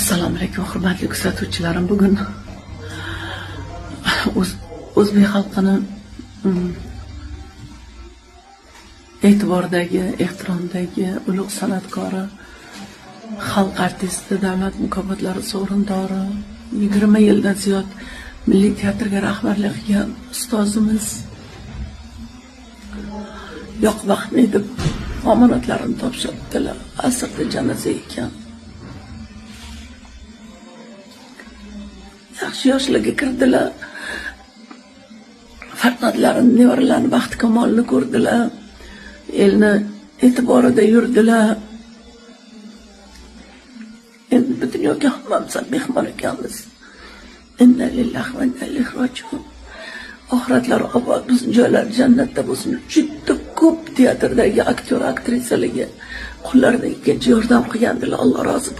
Assalomu alaykum hurmatli kuzatuvchilarim. Bugun o'zbek xalqini e'tibordagi, ehtiromdagi ulug' san'atkori, xalq artisti, davlat mukofotlari sovrindori, 20 yildan ziyod Milliy teatrga rahbarlik qilgan ustozimiz Yoqub Ahmedov omonatlarini topshirdilar. Asrda janoza ekan. Yaxshi yoshlarga kirdilar. Farzandlarini, nevaralarini baxt kamolini ko'rdilar. Elni e'tiborida yurdilar. Endi bu dunyoga hammamiz mehmon ekanmiz. Inna lillahi va inna ilayhi rojiun. Oxiratlari obod bo'lsin, joylari jannatda bo'lsin. Juda ko'p teatrdagi aktyor, aktrisalarga qo'llaridan kelgancha yordam qilgandilar. Alloh rozi bo'lsin.